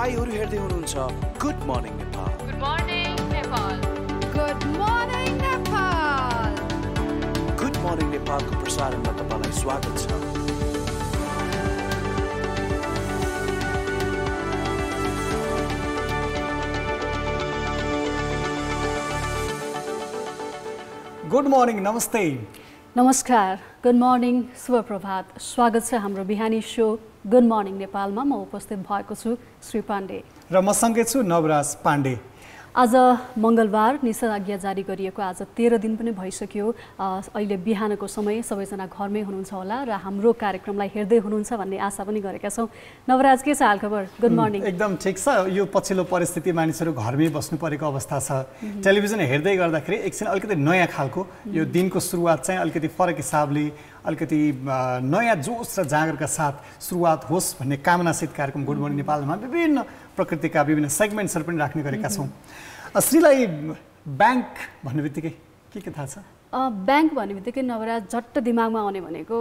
तपाईहरु हेर्दै हुनुहुन्छ good morning Nepal. Good morning Nepal. Good morning Nepal. Good morning नेपालको प्रसारणमा तपाईलाई स्वागत छ। गुड मर्निङ, नमस्ते, नमस्कार, गुड मर्निङ, शुभ प्रभात। स्वागत छ हाम्रो बिहानी सो गुड मर्निङ नेपालमा। म उपस्थित भएको छु श्री पाण्डे र म सँगै छु नवराज पाण्डे। आज मङ्गलबार, निषेधाज्ञा जारी गरिएको आज 13 दिन पनि भइसक्यो। अहिले बिहानको समय सबैजना घरमै हुनुहुन्छ होला र हाम्रो कार्यक्रमलाई हेर्दै हुनुहुन्छ भन्ने आशा पनि गरेका छौँ। नवराज, के छ हालखबर? Good morning. एकदम ठिक छ। यो पछिल्लो परिस्थिति मानिसहरू घरमै बस्नु परेको अवस्था छ। टेलिभिजन हेर्दै गर्दाखेरि एकछिन अलिकति नयाँ खालको यो दिनको सुरुवात चाहिँ अलिकति फरक हिसाबले अलिकति नयाँ जोस र जागरका साथ सुरुवात होस् भन्ने कामनासहित कार्यक्रम गुड मर्निङ नेपालमा विभिन्न प्रकृतिका विभिन्न सेगमेन्ट्सहरू पनि राख्ने गरेका छौँ। श्रीलाई ब्याङ्क भन्ने बित्तिकै के थाहा छ? ब्याङ्क भन्ने बित्तिकै नवराज झट्ट दिमागमा आउने भनेको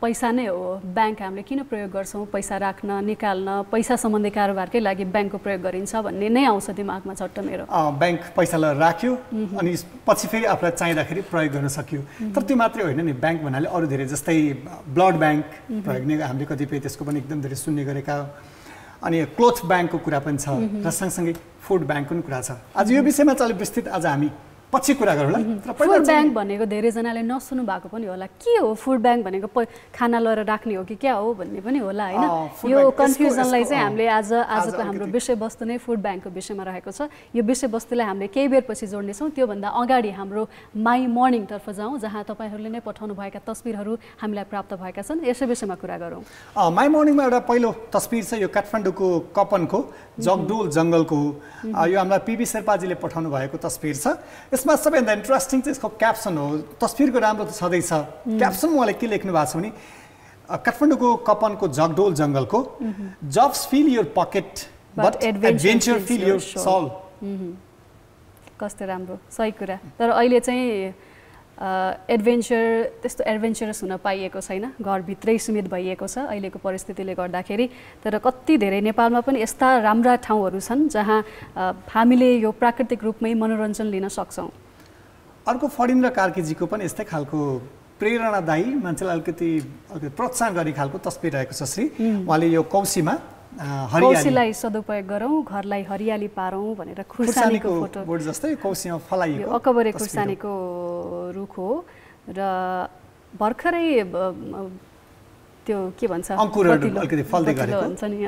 पैसा नै हो। ब्याङ्क हामीले किन प्रयोग गर्छौँ? पैसा राख्न, निकाल्न, पैसा सम्बन्धी कारोबारकै लागि ब्याङ्कको प्रयोग गरिन्छ भन्ने नै आउँछ दिमागमा झट्ट मेरो। ब्याङ्क पैसालाई राख्यो अनि पछि फेरि आफूलाई चाहिँदाखेरि प्रयोग गर्न सकियो। तर त्यो मात्रै होइन नि, ब्याङ्क भन्नाले अरू धेरै जस्तै ब्लड ब्याङ्क प्रयोग नै हामीले कतिपय त्यसको पनि एकदम धेरै सुन्ने गरेका, अनि क्लोथ ब्याङ्कको कुरा पनि छ र सँगसँगै फुड ब्याङ्कको पनि कुरा छ। आज यो विषयमा चाहिँ अलिक विस्तृत आज हामी पछि कुरा गरौँला। फुड ब्याङ्क भनेको धेरैजनाले नसुन्नु भएको पनि होला। के हो फुड ब्याङ्क भनेको? खाना लगेर राख्ने हो कि क्या हो भन्ने पनि होला होइन। यो कन्फ्युजनलाई चाहिँ हामीले आजको हाम्रो विषयवस्तु नै फुड ब्याङ्कको विषयमा रहेको छ। यो विषयवस्तुलाई हामीले केही बेर पछि जोड्नेछौँ। त्योभन्दा अगाडि हाम्रो माई मर्निङतर्फ जाउँ, जहाँ तपाईँहरूले नै पठाउनु भएका तस्बिरहरू हामीलाई प्राप्त भएका छन्। यसै विषयमा कुरा गरौँ। माई मर्निङमा एउटा पहिलो तस्बिर छ, यो काठमाडौँको कपनको जगडोल जङ्गलको। यो हामीलाई पिबी शेर्पाजीले पठाउनु भएको तस्बिर छ। यसमा सबैभन्दा इन्ट्रेस्टिङ चाहिँ यसको क्याप्सन हो। तस्बिरको राम्रो त छँदैछ, क्याप्सन उहाँले के लेख्नु भएको छ भने काठमाडौँको कपनको जगडोल जङ्गलको jobs fill your pocket but adventure fill your soul. कस्तो राम्रो, सही कुरा। तर अहिले चाहिँ एडभेन्चर त्यस्तो एडभेन्चरस हुन पाइएको छैन, घरभित्रै सीमित भइएको छ अहिलेको परिस्थितिले गर्दाखेरि। तर कति धेरै नेपालमा पनि यस्ता राम्रा ठाउँहरू छन् जहाँ हामीले यो प्राकृतिक रूपमै मनोरञ्जन लिन सक्छौँ। अर्को फडिन्द्र कार्कीजीको पनि यस्तै खालको प्रेरणादायी, मान्छेलाई अलिकति प्रोत्साहन गर्ने खालको तस्बिर रहेको छ। श्री उहाँले यो कौशीलाई सदुपयोग गरौँ, घरलाई हरियाली पारौँ भनेर खुर्सानीको फोटो बोर्ड जस्तै कौशीमा फलाइएको अकबरे खुर्सानीको रुख हो र भर्खरै त्यो के भन्छ अंकुरहरू अलिकति फल्दै गरेको हुन्छ नि।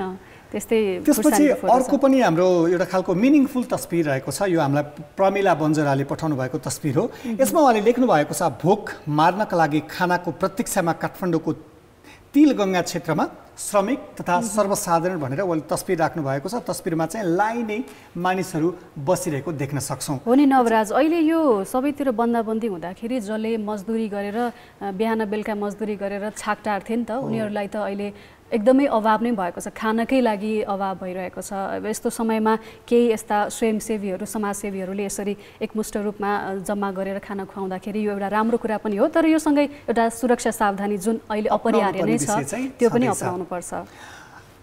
त्यस्तै त्यसपछि अर्को पनि हाम्रो एउटा खालको मिनिङफुल तस्बिर रहेको छ। यो हामीलाई प्रमिला बन्जराले पठाउनु भएको तस्बिर हो। यसमा उहाँले लेख्नु भएको छ, भोक मार्नका लागि खानाको प्रतीक्षामा काठमाडौँको तिलगङ्गा क्षेत्रमा श्रमिक तथा सर्वसाधारण भनेर उहाँले तस्बिर राख्नु भएको छ। तस्बिरमा चाहिँ लाइनै मानिसहरू बसिरहेको देख्न सक्छौँ। हो नि नवराज, अहिले यो सबैतिर बन्दाबन्दी हुँदाखेरि जसले मजदुरी गरेर बिहान बेलुका मजदुरी गरेर छाक टार्थे नि त, उनीहरूलाई त अहिले एकदमै अभाव नै भएको छ, खानकै लागि अभाव भइरहेको छ। अब यस्तो समयमा केही यस्ता स्वयंसेवीहरू, समाजसेवीहरूले यसरी एकमुष्ट रूपमा जम्मा गरेर खाना खुवाउँदाखेरि यो एउटा राम्रो कुरा पनि हो। तर यो सँगै एउटा सुरक्षा सावधानी जुन अहिले अपरिहार्य नै छ त्यो पनि अपनाउनु पर्छ।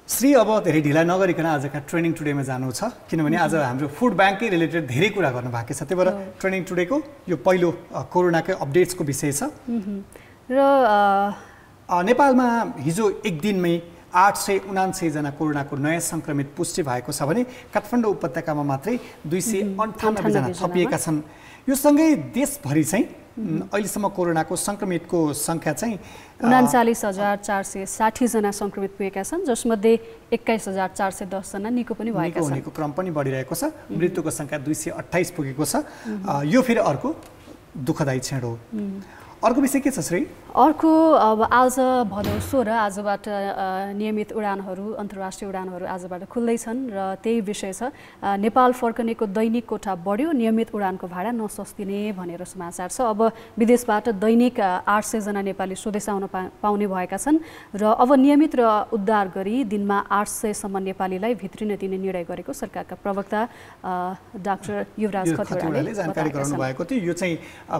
श्री, अब धेरै ढिला नगरिकन आजका ट्रेनिङ टुडेमा जानु छ, किनभने आज हाम्रो फुड ब्याङ्ककै रिलेटेड धेरै कुरा गर्नु भएको छ। त्यही भएर ट्रेनिङ टुडेको यो पहिलो कोरोनाकै अपडेट्सको विषय छ। र नेपालमा हिजो एक दिनमै 879 जना कोरोनाको नयाँ सङ्क्रमित पुष्टि भएको छ भने काठमाडौँ उपत्यकामा मात्रै 298 जना थपिएका छन्। यो सँगै देशभरि चाहिँ अहिलेसम्म कोरोनाको सङ्क्रमितको सङ्ख्या चाहिँ 39,460 जना सङ्क्रमित पुगेका छन्, जसमध्ये 21,410 जना निको पनि भएका छन्। निको क्रम पनि बढिरहेको छ। मृत्युको सङ्ख्या 228 पुगेको छ। यो फेरि अर्को दुःखदायी क्षण हो। अर्को विषय के छ श्री? अर्को अब आज भदौ 16 आजबाट नियमित उडानहरू, अन्तर्राष्ट्रिय उडानहरू आजबाट खुल्दैछन् र त्यही विषय छ। नेपाल फर्कनेको दैनिक कोठा बढ्यो, नियमित उडानको भाडा नसस्तिने भनेर समाचार छ। अब विदेशबाट दैनिक 800 जना नेपाली स्वदेश आउन पाउने भएका छन् र अब नियमित र उद्धार गरी दिनमा 800 सम्म नेपालीलाई भित्रिन दिने निर्णय गरेको सरकारका प्रवक्ता डाक्टर युवराज खतिवडाले जानकारी गराउनु भएको थियो। यो चाहिँ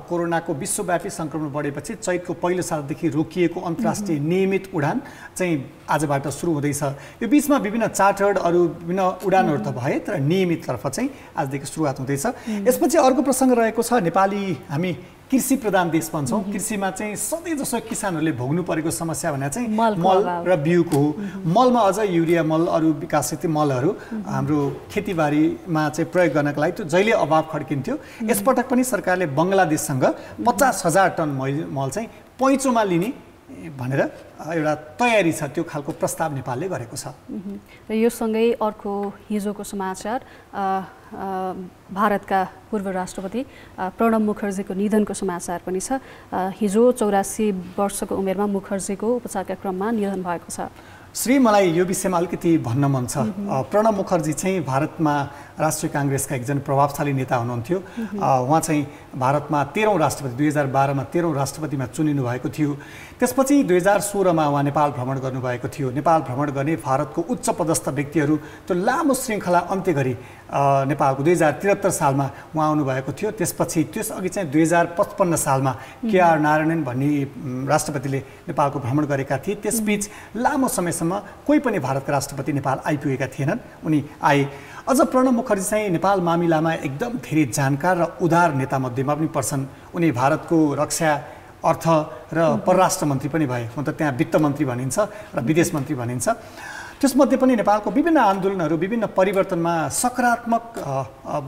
कोरोनाको विश्वव्यापी संक्रमण बढेपछि चैतको पहिलो पहिलो सालदेखि रोकिएको अन्तर्राष्ट्रिय नियमित उडान चाहिँ आजबाट सुरु हुँदैछ। यो बिचमा विभिन्न चार्टर्ड अरू विभिन्न उडानहरू त भए, तर नियमिततर्फ चाहिँ आजदेखि सुरुवात हुँदैछ। यसपछि अर्को प्रसङ्ग रहेको छ, नेपाली हामी कृषि प्रधान देश भन्छौँ। कृषिमा चाहिँ सधैँ जसो किसानहरूले भोग्नु परेको समस्या भने चाहिँ मल र बिउको हो। मलमा अझ युरिया मल, अरू विकासित मलहरू हाम्रो खेतीबारीमा चाहिँ प्रयोग गर्नका लागि त्यो जहिले अभाव खड्किन्थ्यो। यसपटक पनि सरकारले बङ्गलादेशसँग 50,000 टन मल चाहिँ पैँचोमा लिने भनेर एउटा तयारी छ, त्यो खालको प्रस्ताव नेपालले गरेको छ। र यो सँगै अर्को हिजोको समाचार, भारतका पूर्व राष्ट्रपति प्रणब मुखर्जीको निधनको समाचार पनि छ। हिजो 84 वर्षको उमेरमा मुखर्जीको उपचारका क्रममा निधन भएको छ। श्री, मलाई यो विषयमा अलिकति भन्न मन छ। प्रणब मुखर्जी चाहिँ भारतमा राष्ट्रिय काङ्ग्रेसका एकजना प्रभावशाली नेता हुनुहुन्थ्यो। उहाँ चाहिँ भारतमा 13औं राष्ट्रपति, 2012 मा 13औं राष्ट्रपतिमा चुनिनु भएको थियो। त्यसपछि 2016 मा उहाँ नेपाल भ्रमण गर्नुभएको थियो। नेपाल भ्रमण गर्ने भारतको उच्च पदस्थ व्यक्तिहरू त्यो लामो श्रृङ्खला अन्त्य गरी नेपालको 2073 सालमा उहाँ आउनुभएको थियो। त्यसपछि त्यसअघि चाहिँ 2055 सालमा केआर नारायणन भन्ने राष्ट्रपतिले नेपालको भ्रमण गरेका थिए। त्यसबीच लामो समयसम्म कोही पनि भारतका राष्ट्रपति नेपाल आइपुगेका थिएनन्, उनी आए। अझ प्रणब मुखर्जी चाहिँ नेपाल मामिलामा एकदम धेरै जानकार र उदार नेता मध्येमा पनि पर्छन्। उनी भारतको रक्षा, अर्थ र परराष्ट्र मन्त्री पनि भए। हुन त त्यहाँ वित्त मन्त्री भनिन्छ र विदेश मन्त्री भनिन्छ। त्यसमध्ये पनि नेपालको विभिन्न आन्दोलनहरू, विभिन्न परिवर्तनमा सकारात्मक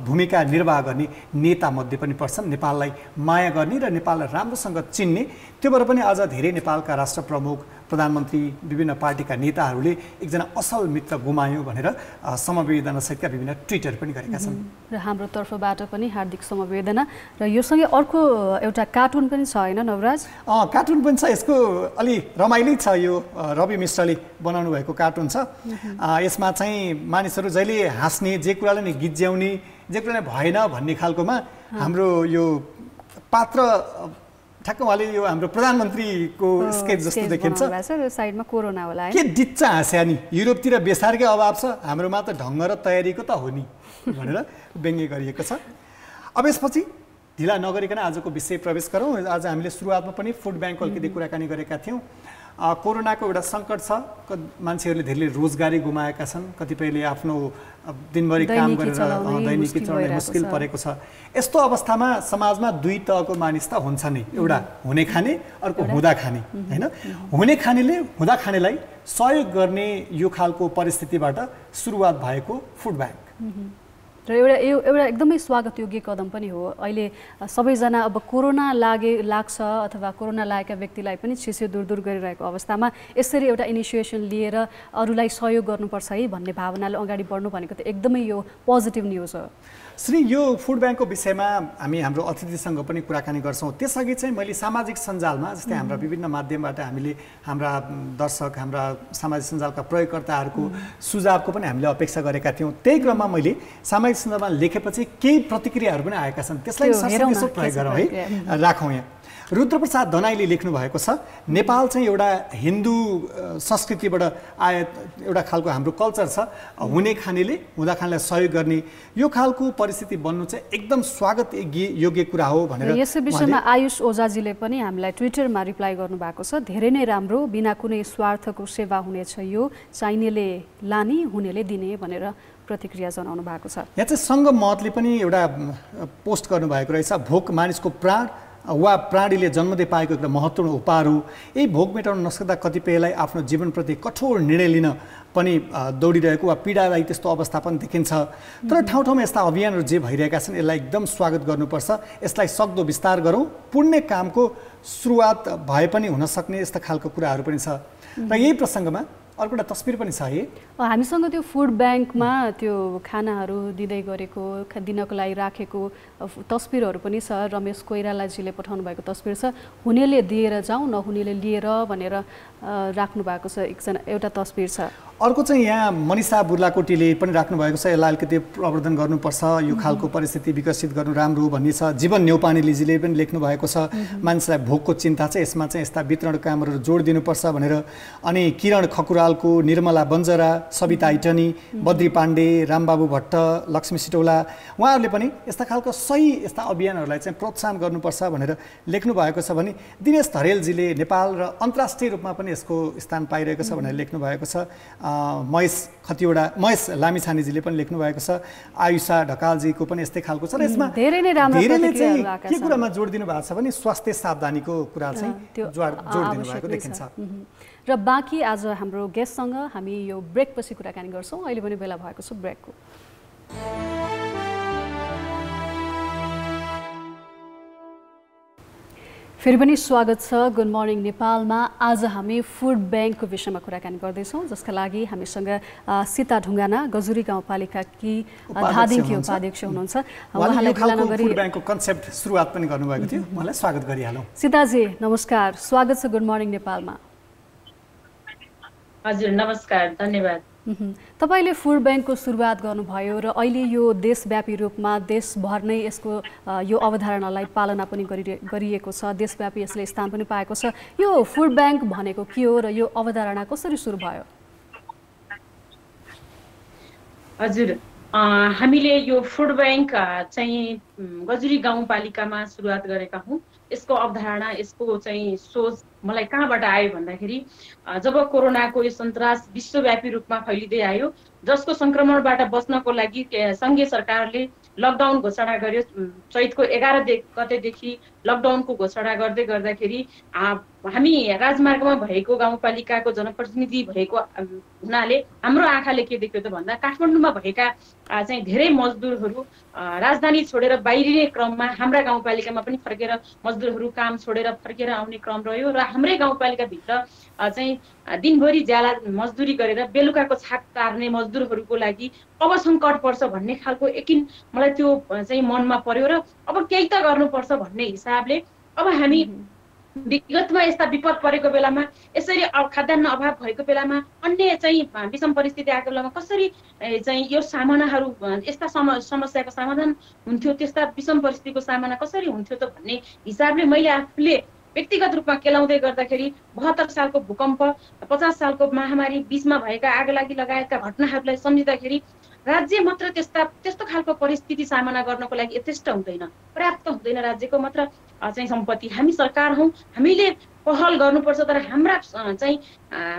भूमिका निर्वाह गर्ने नेता मध्ये पनि पर्छन्। नेपाललाई माया गर्ने र नेपाललाई राम्रोसँग चिन्ने, त्यो भएर पनि आज धेरै नेपालका राष्ट्र प्रमुख, प्रधानमन्त्री, विभिन्न पार्टीका नेताहरूले एकजना असल मित्र गुमायो भनेर समवेदनासहितका विभिन्न ट्विटर पनि गरेका छन्। र हाम्रो तर्फबाट पनि हार्दिक समवेदना। र यो सँगै अर्को एउटा कार्टुन पनि छ हैन नवराज? कार्टुन पनि छ। यसको अलि रमाइलो छ। यो रवि मिश्रले बनाउनु भएको कार्टुन छ। यसमा चाहिँ मानिसहरू जहिले हाँस्ने, जे कुराले नै गिज्याउने, जे कुरा नै भएन भन्ने खालकोमा हाम्रो यो पात्र ठ्याक्क उहाँले यो हाम्रो प्रधानमन्त्रीको स्केच जस्तो देखिन्छ। साइडमा कोरोना होला है। के डिच्चा हाँस्या नि, युरोपतिर बेसारकै अभाव छ, हाम्रोमा त ढङ्ग र तयारीको त हो नि भनेर व्यङ्ग्य गरिएको छ। अब यसपछि ढिला नगरिकन आजको विषय प्रवेश गरौँ। आज हामीले सुरुवातमा पनि फुड ब्याङ्कको अलिकति कुराकानी गरेका थियौँ। कोरोनाको एउटा सङ्कट छ। मान्छेहरूले धेरै रोजगारी गुमाएका छन्, कतिपयले आफ्नो दिनभरि काम गरेर दैनिकी चलाउन मुस्किल परेको छ। यस्तो अवस्थामा समाजमा दुई तहको मानिस त हुन्छ नै, एउटा हुने खाने, अर्को हुँदा खाने हैन। हुने खानेले हुँदा खानेलाई सहयोग गर्ने यो खालको परिस्थितिबाट सुरुवात भएको फुड ब्याङ्क र एउटा एकदमै स्वागतयोग्य कदम पनि हो। अहिले सबैजना अब कोरोना लाग्छ अथवा कोरोना लागेका व्यक्तिलाई पनि छिसो दूर गरिरहेको अवस्थामा यसरी एउटा इनिसिएसन लिएर अरूलाई सहयोग गर्नुपर्छ है भन्ने भावनाले अगाडि बढ्नु भनेको त एकदमै यो पोजिटिभ न्युज हो। श्री, यो फुड ब्याङ्कको विषयमा हामी हाम्रो अतिथिसँग पनि कुराकानी गर्छौँ। त्यसअघि चाहिँ मैले सामाजिक सञ्जालमा, जस्तै हाम्रा विभिन्न माध्यमबाट हामीले हाम्रा दर्शक, हाम्रा सामाजिक सञ्जालका प्रयोगकर्ताहरूको सुझावको पनि हामीले अपेक्षा गरेका थियौँ। त्यही क्रममा मैले सामाजिक सञ्जालमा लेखेपछि केही प्रतिक्रियाहरू पनि आएका छन्, त्यसलाई सरसफाइ प्रयोग गरौँ है, राखौँ यहाँ। रुद्रप्रसाद दनाईले लेख्नु भएको छ, नेपाल चाहिँ एउटा हिन्दू संस्कृतिबाट एउटा खालको हाम्रो कल्चर छ, हुने खानेले हुँदा खानेलाई सहयोग गर्ने यो खालको परिस्थिति बन्नु चाहिँ एकदम स्वागत योग्य कुरा हो भनेर। यस विषयमा आयुष ओझाजीले पनि हामीलाई ट्विटरमा रिप्लाई गर्नुभएको छ। धेरै नै राम्रो, बिना कुनै स्वार्थको सेवा हुनेछ यो, चाहिनेले लाने, हुनेले दिने भनेर प्रतिक्रिया जनाउनु भएको छ। यहाँ चाहिँ सङ्घ महतले पनि एउटा पोस्ट गर्नुभएको रहेछ। भोक मानिसको प्राण वा प्राणीले जन्मदै पाएको एउटा महत्त्वपूर्ण उपहार हो। यही भोक मेटाउन नसक्दा कतिपयलाई आफ्नो जीवनप्रति कठोर निर्णय लिन पनि दौडिरहेको वा पीडादायी त्यस्तो अवस्था पनि देखिन्छ। तर ठाउँ ठाउँमा यस्ता अभियानहरू जे भइरहेका छन् यसलाई एकदम स्वागत गर्नुपर्छ। यसलाई सक्दो विस्तार गरौँ। पुण्य कामको सुरुवात भए पनि हुन सक्ने यस्ता खालको कुराहरू पनि छ। र यही प्रसङ्गमा अर्को एउटा तस्बिर पनि छ है हामीसँग। त्यो फुड ब्याङ्कमा त्यो खानाहरू दिँदै गरेको, दिनको लागि राखेको तस्बिरहरू पनि छ। रमेश कोइरालाजीले पठाउनु भएको तस्बिर छ। हुनेले दिएर जाउँ, नहुनेले लिएर भनेर राख्नु भएको छ एउटा तस्बिर छ। अर्को चाहिँ यहाँ मनिषा बुर्लाकोटीले पनि राख्नु भएको छ, यसलाई अलिकति प्रवर्धन गर्नुपर्छ, यो खालको परिस्थिति विकसित गर्नु राम्रो भन्ने छ। जीवन न्यौपानेलीजीले पनि लेख्नु भएको छ, मान्छेलाई भोकको चिन्ता छ, यसमा चाहिँ यस्ता वितरण कामहरू जोड दिनुपर्छ भनेर। अनि किरण खकुरा बरुवालको निर्मला बन्जरा, सविता इटनी, बद्री पाण्डे, रामबाबु भट्ट, लक्ष्मी सिटौला उहाँहरूले पनि यस्ता खालको सही यस्ता अभियानहरूलाई चाहिँ प्रोत्साहन गर्नुपर्छ भनेर लेख्नु भएको छ भने दिनेश धरेलजीले नेपाल र अन्तर्राष्ट्रिय रूपमा पनि यसको स्थान पाइरहेको छ भनेर लेख्नु भएको छ। महेश लामिछानेजीले पनि लेख्नु भएको छ। आयुषा ढकालजीको पनि यस्तै खालको छ र यसमा धेरैले चाहिँ के कुरामा जोड दिनु भएको छ भने स्वास्थ्य सावधानीको कुरा चाहिँ जोड दिनुभएको देखिन्छ। र बाँकी आज हाम्रो गेस्टसँग हामी यो ब्रेकपछि कुराकानी गर्छौँ। अहिले पनि बेला भएको छ ब्रेकको। फेरि पनि स्वागत छ गुड मर्निङ नेपालमा। आज हामी फुड ब्याङ्कको विषयमा कुराकानी गर्दैछौँ, जसका लागि हामीसँग सीता ढुङ्गाना गजुरी गाउँपालिकाकी धादिङकी उपाध्यक्ष हुनुहुन्छ। उहाँलाई फुड ब्याङ्कको कन्सेप्ट सुरुवात पनि गर्नुभएको थियो, उहाँलाई स्वागत गरिहालौँ। सीताजी नमस्कार, स्वागत छ गुड मर्निङ नेपालमा। हजुर नमस्कार, धन्यवाद। तपाईले फुड ब्याङ्कको सुरुवात गर्नुभयो र अहिले यो देशव्यापी रूपमा देशभर नै यसको यो अवधारणालाई पालना पनि गरिएको छ, देशव्यापी यसले स्थान पनि पाएको छ। यो फुड ब्याङ्क भनेको के हो र यो अवधारणा कसरी सुरु भयो? हजुर, हामीले यो फुड ब्याङ्क चाहिँ गजुरी गाउँपालिकामा सुरुवात गरेका हौँ। यसको अवधारणा, यसको चाहिँ सोच मलाई कहाँबाट आयो भन्दाखेरि जब कोरोनाको यो सन्तास विश्वव्यापी रूपमा फैलिँदै आयो, जसको संक्रमणबाट बच्नको लागि सङ्घीय सरकारले लकडाउन घोषणा गर्यो। चैतको 11 गतेदेखि लकडाउनको घोषणा गर्दै गर्दाखेरि हामी राजमार्गमा भएको गाउँपालिकाको जनप्रतिनिधि भएको हुनाले हाम्रो आँखाले के देख्यो त भन्दा काठमाडौँमा भएका चाहिँ धेरै मजदुरहरू राजधानी छोडेर बाहिरिने क्रममा हाम्रा गाउँपालिकामा पनि फर्केर मजदुरहरू काम छोडेर फर्केर आउने क्रम रह्यो र हाम्रै गाउँपालिकाभित्र चाहिँ दिनभरि ज्याला मजदुरी गरेर बेलुकाको छाक टार्ने मजदुरहरूको लागि अब सङ्कट पर्छ भन्ने खालको यकिन मलाई त्यो चाहिँ मनमा पर्यो र अब केही त गर्नुपर्छ भन्ने हिसाबले अब हामी विगतमा यस्ता विपद परेको बेलामा, यसरी खाद्यान्न अभाव भएको बेलामा, अन्य चाहिँ विषम परिस्थिति आएको बेलामा कसरी चाहिँ यो सामनाहरू यस्ता समस्याको समाधान हुन्थ्यो, त्यस्ता विषम परिस्थितिको सामना कसरी हुन्थ्यो त भन्ने हिसाबले मैले आफूले व्यक्तिगत रूपमा केलाउँदै गर्दाखेरि 72 सालको भूकम्प, 50 सालको महामारी, बीचमा भएका आगलागी लगायतका घटनाहरूलाई सम्झिँदाखेरि राज्य मात्र त्यस्तो खालको परिस्थिति सामना गर्नको लागि यथेष्ट हुँदैन, पर्याप्त हुँदैन राज्यको मात्र चाहिँ सम्पत्ति। हामी सरकार हौँ, हामीले पहल गर्नुपर्छ, तर हाम्रा चाहिँ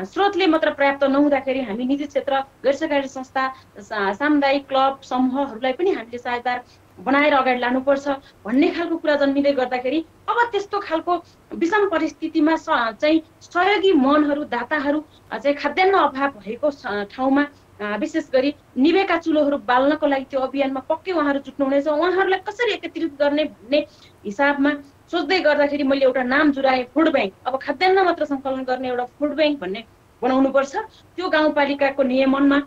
स्रोतले मात्र पर्याप्त नहुँदाखेरि हामी निजी क्षेत्र, गैर सरकारी संस्था, सामुदायिक क्लब समूहहरूलाई पनि हामीले साझेदार बनाएर अगाडि लानुपर्छ भन्ने खालको कुरा जन्मिँदै गर्दाखेरि अब त्यस्तो खालको विषम परिस्थितिमा चाहिँ सहयोगी मनहरू, दाताहरू चाहिँ खाद्यान्न अभाव भएको ठाउँमा विशेष गरी निभेका चुलोहरू बाल्नको लागि त्यो अभियानमा पक्कै उहाँहरू जुट्नुहुनेछ। उहाँहरूलाई कसरी एकत्रित गर्ने भन्ने हिसाबमा सोच्दै गर्दाखेरि मैले एउटा नाम जुराएँ, फुड ब्याङ्क। अब खाद्यान्न मात्र सङ्कलन गर्ने एउटा फुड ब्याङ्क भन्ने बनाउनुपर्छ। त्यो गाउँपालिकाको नियमनमा,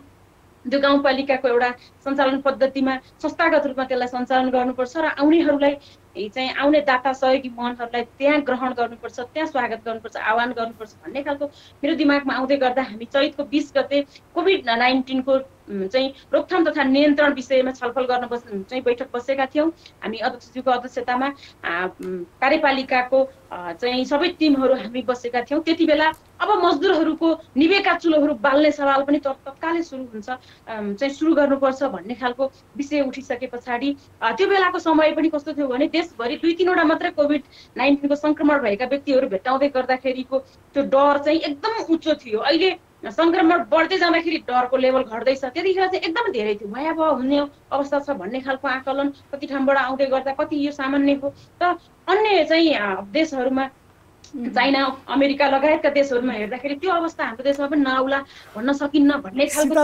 त्यो गाउँपालिकाको एउटा सञ्चालन पद्धतिमा संस्थागत रूपमा त्यसलाई सञ्चालन गर्नुपर्छ र आउनेहरूलाई चाहिँ आउने दाता सहयोगी मनहरूलाई त्यहाँ ग्रहण गर्नुपर्छ, त्यहाँ स्वागत गर्नुपर्छ, आह्वान गर्नुपर्छ भन्ने खालको मेरो दिमागमा आउँदै गर्दा हामी चैतको 20 गते कोभिड-19 को चाहिँ रोकथाम तथा नियन्त्रण विषयमा छलफल गर्न चाहिँ बैठक बसेका थियौँ। हामी अध्यक्षज्यूको अध्यक्षतामा कार्यपालिकाको चाहिँ सबै टिमहरू हामी बसेका थियौँ। त्यति बेला अब मजदुरहरूको निभेका चुलोहरू बाल्ने सवाल पनि तत्कालै सुरु हुन्छ, चाहिँ सुरु गर्नुपर्छ भन्ने खालको विषय उठिसके पछाडि त्यो बेलाको समय पनि कस्तो थियो भने देशभरि 2-3वटा मात्रै कोभिड-19 को संक्रमण भएका व्यक्तिहरू भेट्टाउँदै गर्दाखेरिको त्यो डर चाहिँ एकदम उच्च थियो। अहिले संक्रमण बढ्दै जाँदाखेरि डरको लेभल घट्दैछ, त्यतिखेर चाहिँ एकदम धेरै थियो, भयावह हुने अवस्था छ भन्ने खालको आकलन कति ठाउँबाट आउँदै गर्दा कति यो सामान्य हो। त अन्य चाहिँ देशहरूमा चाइना, अमेरिका लगायतका देशहरूमा हेर्दाखेरि त्यो अवस्था हाम्रो देशमा पनि नआउला भन्न सकिन्न भन्ने खालको।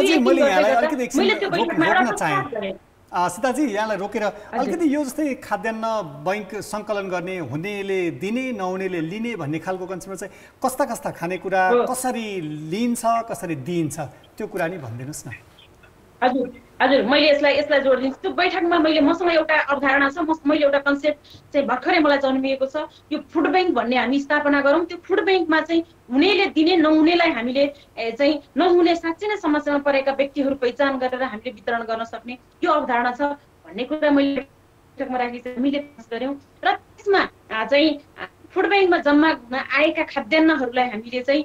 सीताजी यहाँलाई रोकेर अलिकति यो जस्तै खाद्यान्न बैङ्क सङ्कलन गर्ने, हुनेले दिने नहुनेले लिने भन्ने खालको कन्सेप्टमा चाहिँ कस्ता कस्ता खानेकुरा कसरी लिन्छ, कसरी दिइन्छ, त्यो कुरा नि भनिदिनुहोस् न। हजुर हजुर, मैले यसलाई जोड दिन्छु। त्यो बैठकमा मसँग एउटा अवधारणा छ, मैले एउटा कन्सेप्ट चाहिँ भर्खरै मलाई जन्मिएको छ। यो फुड ब्याङ्क भन्ने हामी स्थापना गरौँ। त्यो फुड ब्याङ्कमा चाहिँ हुनेले दिने, नहुनेलाई हामीले चाहिँ नहुने साँच्चै नै समस्यामा परेका व्यक्तिहरू पहिचान गरेर हामीले वितरण गर्न सक्ने यो अवधारणा छ भन्ने कुरा मैले बैठकमा राखेको हामीले गऱ्यौँ। र त्यसमा चाहिँ फुड ब्याङ्कमा जम्मा हुन आएका खाद्यान्नहरूलाई हामीले चाहिँ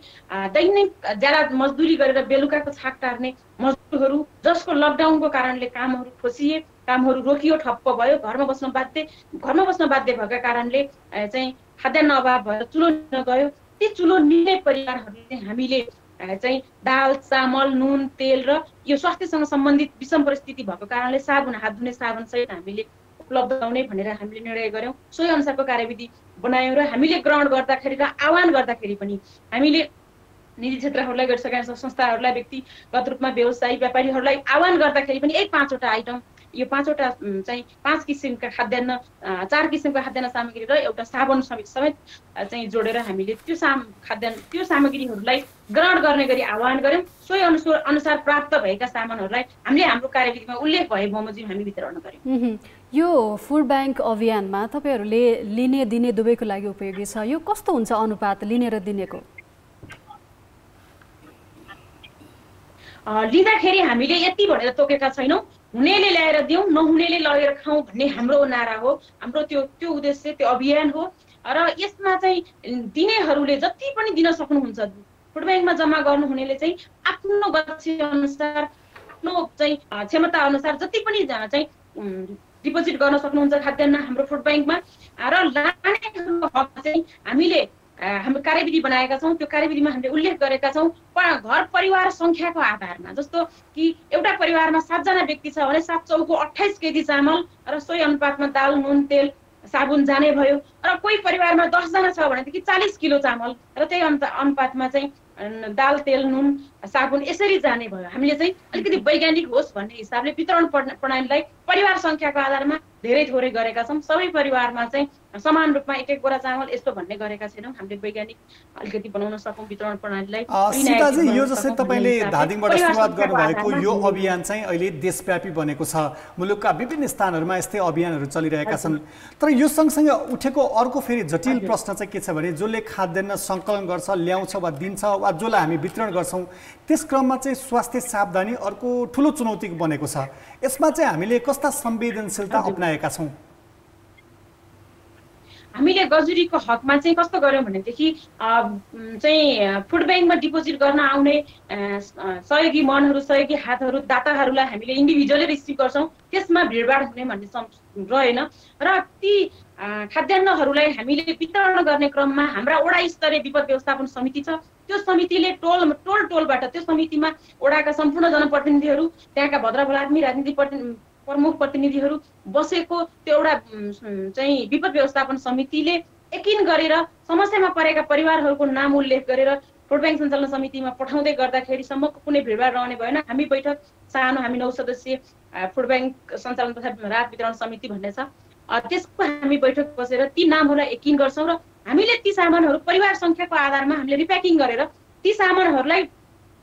दैनिक ज्यादा मजदुरी गरेर बेलुकाको छाक टार्ने मजदुरहरू जसको लकडाउनको कारणले कामहरू खोसिए, कामहरू रोकियो, ठप्प भयो, घरमा बस्न बाध्य भएका कारणले चाहिँ खाद्यान्न अभाव भएर चुलो लिन गयो। ती चुलो लिने परिवारहरूले चाहिँ हामीले चाहिँ दाल, चामल, नुन, तेल र यो स्वास्थ्यसँग सम्बन्धित विषम परिस्थिति भएको कारणले साबुन, हात धुने साबुन सहित हामीले उपलब्ध गराउने भनेर हामीले निर्णय गर्यौँ। सोही अनुसारको कार्यविधि बनायौँ र हामीले ग्रहण गर्दाखेरि र आह्वान गर्दाखेरि पनि हामीले निजी क्षेत्रहरूलाई गरिसकेका संस्थाहरूलाई, व्यक्तिगत रूपमा व्यवसायी व्यापारीहरूलाई आह्वान गर्दाखेरि पनि 5वटा आइटम, यो 5वटा चाहिँ 5 किसिमका खाद्यान्न, 4 किसिमका खाद्यान्न सामग्री र एउटा साबुन समेत चाहिँ जोडेर हामीले त्यो सामग्रीहरूलाई ग्रहण गर्ने गरी आह्वान गर्यौँ। सोही अनुसार प्राप्त भएका सामानहरूलाई हामीले हाम्रो कार्यविधिमा उल्लेख भए बमोजिम हामी वितरण गर्यौँ। यो फुड ब्याङ्क अभियानमा तपाईँहरूले लिने दिने दुवैको लागि उपयोगी छ। यो कस्तो हुन्छ अनुपात लिने र दिनेको? लिँदाखेरि हामीले यति भनेर तोकेका छैनौँ, हुनेले ल्याएर दिउँ, नहुनेले लगेर खाउँ भन्ने हाम्रो नारा हो, हाम्रो त्यो उद्देश्य, त्यो अभियान हो। र यसमा चाहिँ दिनेहरूले जति पनि दिन सक्नुहुन्छ, फुड ब्याङ्कमा जम्मा गर्नुहुनेले चाहिँ आफ्नो गति अनुसार, आफ्नो चाहिँ क्षमता अनुसार जति पनि चाहिँ डिपोजिट गर्न सक्नुहुन्छ खाद्यान्न हाम्रो फुड ब्याङ्कमा। र लानेहरूको हक चाहिँ हामीले हाम्रो कार्यविधि बनाएका छौँ। त्यो कार्यविधिमा हामीले उल्लेख गरेका छौँ घर परिवार सङ्ख्याको आधारमा। जस्तो कि एउटा परिवारमा 7 जना व्यक्ति छ भने 7 चौको 28 केजी चामल र सोही अनुपातमा दाल, नुन, तेल, साबुन जाने भयो। र कोही परिवारमा 10 जना छ भनेदेखि 40 किलो चामल र त्यही अनुपातमा चाहिँ दाल, तेल, नुन, साबुन यसरी जाने भयो। हामीले चाहिँ अलिकति वैज्ञानिक होस् भन्ने हिसाबले वितरण प्रणालीलाई परिवार सङ्ख्याको आधारमा धेरै थोरै गरेका छौँ। सबै परिवारमा चाहिँ समान रूपमा 1-1 बोरा चामल यस्तो भन्ने गरेका छैनौँ। हामीले वैज्ञानिक अलिकति बनाउन सकौँ वितरण प्रणालीलाई। सीताजी, यो जस्तै तपाईँले धादिङबाट सुरुवात गर्नुभएको यो अभियान चाहिँ अहिले देशव्यापी बनेको छ। मुलुकका विभिन्न स्थानहरूमा यस्तै अभियानहरू चलिरहेका छन्। तर यो सँगसँगै उठेको अर्को फेरि जटिल प्रश्न चाहिँ के छ भने जसले खाद्यान्न सङ्कलन गर्छ, ल्याउँछ वा दिन्छ वा जसलाई हामी वितरण गर्छौँ, त्यस क्रममा चाहिँ स्वास्थ्य सावधानी अर्को ठुलो चुनौती बनेको छ। यसमा चाहिँ हामीले कस्ता संवेदनशीलता अपनाएका छौँ? हामीले गजुरीको हकमा चाहिँ कस्तो गर्यौँ भनेदेखि चाहिँ फुड ब्याङ्कमा डिपोजिट गर्न आउने सहयोगी मनहरू, सहयोगी हातहरू, दाताहरूलाई हामीले इन्डिभिजुअली रिसिभ गर्छौँ। त्यसमा भिडभाड हुने भन्ने रहेन। र ती खाद्यान्नहरूलाई हामीले वितरण गर्ने क्रममा हाम्रा वडा स्तरीय विपद व्यवस्थापन समिति छ। त्यो समितिले टोलबाट त्यो समितिमा वडाका सम्पूर्ण जनप्रतिनिधिहरू, त्यहाँका भद्रभलात्मी राजनीतिक प्रमुख प्रतिनिधिहरू बसेको त्यो एउटा चाहिँ विपद व्यवस्थापन समितिले यकिन गरेर समस्यामा परेका परिवारहरूको नाम उल्लेख गरेर फुड ब्याङ्क सञ्चालन समितिमा पठाउँदै गर्दाखेरिसम्मको कुनै भिडभाड रहने भएन। हामी बैठक सानो, हामी 9 सदस्यीय फुड ब्याङ्क सञ्चालन तथा राहत वितरण समिति भन्ने छ, त्यसको हामी बैठक बसेर ती नामहरूलाई यकिन गर्छौँ र हामीले ती सामानहरू परिवार सङ्ख्याको आधारमा हामीले रिप्याकिङ गरेर ती सामानहरूलाई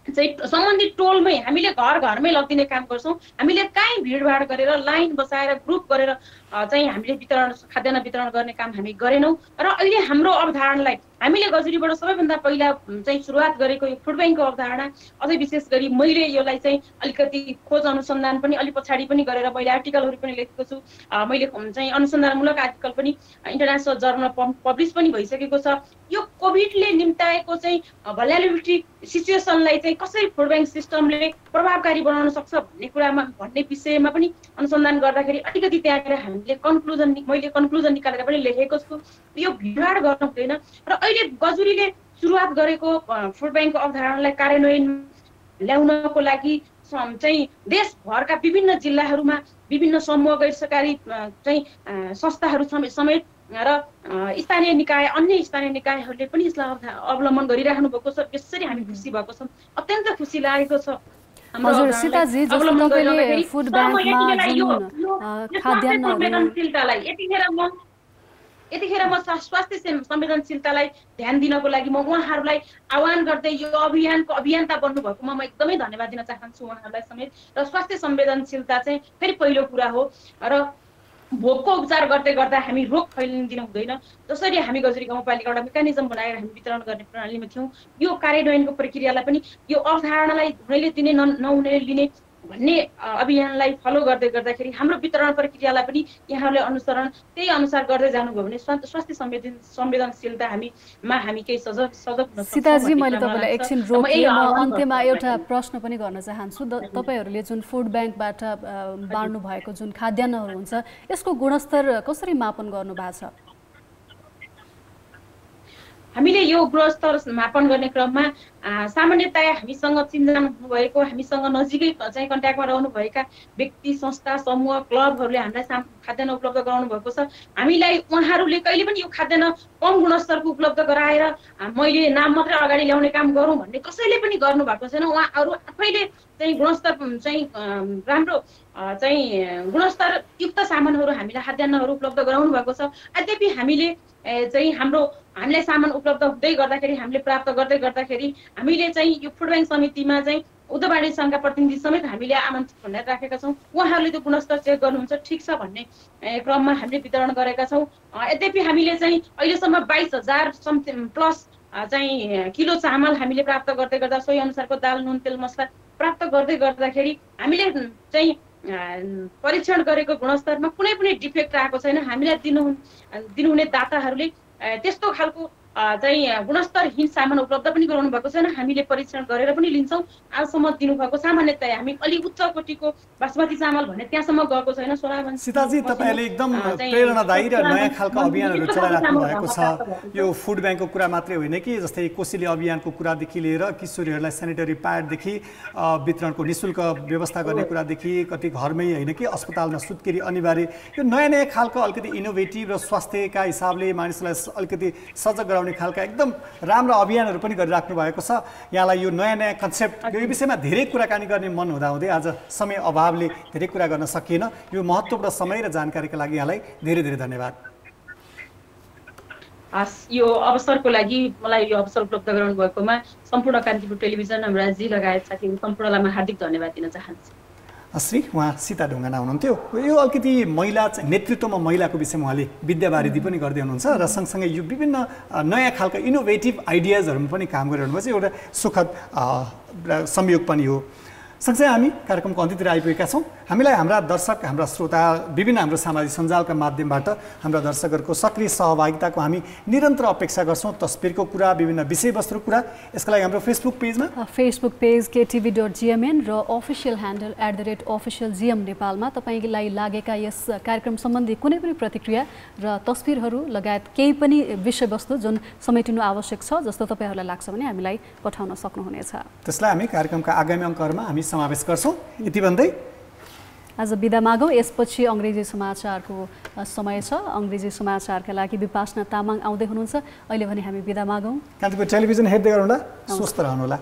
चाहिँ सम्बन्धित टोलमै हामीले घरमै लगिदिने काम गर्छौँ। हामीले कहीँ भिडभाड गरेर लाइन बसाएर ग्रुप गरेर चाहिँ हामीले खाद्यान्न वितरण गर्ने काम हामी गरेनौँ। र अहिले हाम्रो अवधारणालाई हामीले गजुरीबाट सबैभन्दा पहिला चाहिँ सुरुवात गरेको यो फुड ब्याङ्कको अवधारणा, अझै विशेष गरी मैले यसलाई चाहिँ अलिकति खोज अनुसन्धान पनि अलि पछाडि पनि गरेर मैले आर्टिकलहरू पनि लेखेको छु। मैले चाहिँ अनुसन्धानमूलक आर्टिकल पनि इन्टरनेसनल जर्नल पब्लिस पनि भइसकेको छ। यो कोभिडले निम्ताएको चाहिँ भल्याबिलिटी सिचुएसनलाई चाहिँ कसरी फुड ब्याङ्क सिस्टमले प्रभावकारी बनाउन सक्छ भन्ने विषयमा पनि अनुसन्धान गर्दाखेरि अलिकति त्यहाँनिर हामीले मैले कन्क्लुजन निकालेर पनि लेखेको छु। यो भिडभाड गर्नु हुँदैन। र अहिले गजुरीले सुरुवात गरेको फुड ब्याङ्कको अवधारणालाई कार्यान्वयन ल्याउनको लागि चाहिँ देशभरका विभिन्न जिल्लाहरूमा विभिन्न समूह गैर सरकारी चाहिँ संस्थाहरू समेत र स्थानीय निकाय, अन्य स्थानीय निकायहरूले पनि यसलाई अवलम्बन गरिराख्नु भएको छ। यसरी हामी खुसी भएको छौँ, अत्यन्त खुसी लागेको छ। हजुर सीताजी, जस्तो तपाईले फुड ब्याङ्कमा जुन संवेदनशीलतालाई यतिखेर म स्वास्थ्य संवेदनशीलतालाई ध्यान दिनको लागि म उहाँहरूलाई आह्वान गर्दै यो अभियानको अभियन्ता बन्नुभएकोमा म एकदमै धन्यवाद दिन चाहन्छु उहाँहरूलाई समेत। र स्वास्थ्य संवेदनशीलता चाहिँ फेरि पहिलो कुरा हो। र भोकको उपचार गर्दै गर्दा हामी रोग फैलिन दिन हुँदैन। जसरी हामी गजुरी गाउँपालिका एउटा मेकानिजम बनाएर हामी वितरण गर्ने प्रणालीमा थियौँ, यो कार्यान्वयनको प्रक्रियालाई पनि यो अवधारणालाई हुनेले दिने नहुनेले लिने भन्ने अभियानलाई फलो गर्दै गर्दाखेरि हाम्रो वितरण प्रक्रियालाई पनि यहाँहरूले अनुसरण त्यही अनुसार गर्दै जानुभयो भने स्वास्थ्य संवेदनशीलता हामी केही सजग हुन सक्छौँ। सीताजी, मैले तपाईँलाई एकछिन रोकेँ। म अन्त्यमा एउटा प्रश्न पनि गर्न चाहन्छु। तपाईँहरूले जुन फुड ब्याङ्कबाट बाँड्नु भएको जुन खाद्यान्नहरू हुन्छ यसको गुणस्तर कसरी मापन गर्नु भएको छ? हामीले यो गुणस्तर मापन गर्ने क्रममा सामान्यतया हामीसँग चिन्जान हुनुभएको, हामीसँग नजिकै चाहिँ कन्ट्याक्टमा रहनुभएका व्यक्ति, संस्था, समूह, क्लबहरूले हामीलाई खाद्यान्न उपलब्ध गराउनु भएको छ। हामीलाई उहाँहरूले कहिले पनि यो खाद्यान्न कम गुणस्तरको उपलब्ध गराएर मैले नाम मात्रै अगाडि ल्याउने काम गरौँ भन्ने कसैले पनि गर्नुभएको छैन। उहाँहरू आफैले चाहिँ गुणस्तर चाहिँ राम्रो चाहिँ गुणस्तरयुक्त सामानहरू हामीलाई खाद्यान्नहरू उपलब्ध गराउनु भएको छ। यद्यपि हामीले चाहिँ हामीलाई सामान उपलब्ध हुँदै गर्दाखेरि, हामीले प्राप्त गर्दै गर्दाखेरि हामीले चाहिँ यो फुड ब्याङ्क समितिमा चाहिँ उद्योग वाणिज्य सङ्घका प्रतिनिधि समेत हामीले आमन्त्रित भनेर राखेका छौँ। उहाँहरूले त्यो गुणस्तर चेक गर्नुहुन्छ, ठिक छ भन्ने क्रममा हामीले वितरण गरेका छौँ। यद्यपि हामीले चाहिँ अहिलेसम्म 22,000 प्लस चाहिँ किलो चामल हामीले प्राप्त गर्दै गर्दा सोही अनुसारको दाल, नुन, तेल, मसला प्राप्त गर्दै गर्दाखेरि हामीले चाहिँ परीक्षण गरेको गुणस्तरमा कुनै पनि डिफेक्ट आएको छैन। हामीलाई दिनुहुने दाताहरूले त्यस्तो खालको चाहिँ गुणस्तरहीन सामान उपलब्ध पनि गराउनु भएको छैन। हामीले परीक्षण गरेर पनि लिन्छौँ। आजसम्म दिनुभएको सामान्यतया हामी अलि उच्च कोटीको बासमती चामल भन्ने त्यहाँसम्म गएको छैन। सीताजी, तपाईँले एकदम प्रेरणादायी र नयाँ खालको अभियानहरू चलाइराख्नु भएको छ। यो फुड ब्याङ्कको कुरा मात्रै होइन कि जस्तै कोसेली अभियानको कुरादेखि लिएर किशोरीहरूलाई सेनिटरी प्याडदेखि वितरणको निःशुल्क व्यवस्था गर्ने कुरादेखि कति घरमै होइन कि अस्पतालमा सुत्केरी अनिवार्य, यो नयाँ नयाँ खालको अलिकति इनोभेटिभ र स्वास्थ्यका हिसाबले मानिसलाई अलिकति सजग गराउने खालका एकदम राम्रो अभियानहरू पनि गरिराख्नु भएको छ। यहाँलाई यो नयाँ नयाँ कन्सेप्ट, यो विषयमा धेरै कुराकानी गर्ने मन हुँदाहुँदै आज समय अभावले धेरै कुरा गर्न सकिएन। यो महत्त्वपूर्ण समय र जानकारीका लागि यहाँलाई धेरै धेरै धन्यवाद। यो अवसरको लागि मलाई यो अवसर उपलब्ध गराउनु भएकोमा सम्पूर्ण कान्तिपुर टेलिभिजन, राजी लगायत साथीहरू सम्पूर्णलाई म हार्दिक धन्यवाद दिन चाहन्छु। श्री उहाँ सीता ढुङ्गाना हुनुहुन्थ्यो। यो अलिकति महिला नेतृत्वमा महिलाको विषयमा उहाँले विद्यावारिधि पनि गर्दै हुनुहुन्छ र सँगसँगै यो विभिन्न नयाँ खालका इनोभेटिभ आइडियाजहरूमा पनि काम गरिरहनु भएको छ। एउटा सुखद संयोग पनि हो। सँगसँगै हामी कार्यक्रमको अन्त्यतिर आइपुगेका छौँ। हामीलाई हाम्रा दर्शक, हाम्रा श्रोता, विभिन्न हाम्रो सामाजिक सञ्जालका माध्यमबाट हाम्रा दर्शकहरूको सक्रिय सहभागिताको हामी निरन्तर अपेक्षा गर्छौँ। तस्बिरको कुरा, विभिन्न विषयवस्तुको कुरा, यसका लागि हाम्रो फेसबुक पेजमा फेसबुक पेज KTV.GMN र अफिसियल ह्यान्डल @officialgm नेपालमा तपाईँलाई लागेका यस कार्यक्रम सम्बन्धी कुनै पनि प्रतिक्रिया र तस्बिरहरू लगायत केही पनि विषयवस्तु जुन समेटिनु आवश्यक छ जस्तो तपाईँहरूलाई लाग्छ भने हामीलाई पठाउन सक्नुहुनेछ। त्यसलाई हामी कार्यक्रमका आगामी अङ्कहरूमा हामी समावेश गर्छौँ। यति भन्दै आज बिदा मागौँ। यसपछि अङ्ग्रेजी समाचारको समय छ। अङ्ग्रेजी समाचारका लागि विपासना तामाङ आउँदै हुनुहुन्छ। अहिले भने हामी बिदा मागौँ। कान्तिपुर टेलिभिजन हेर्दै गर्नुहोला, स्वस्थ रहनुहोला।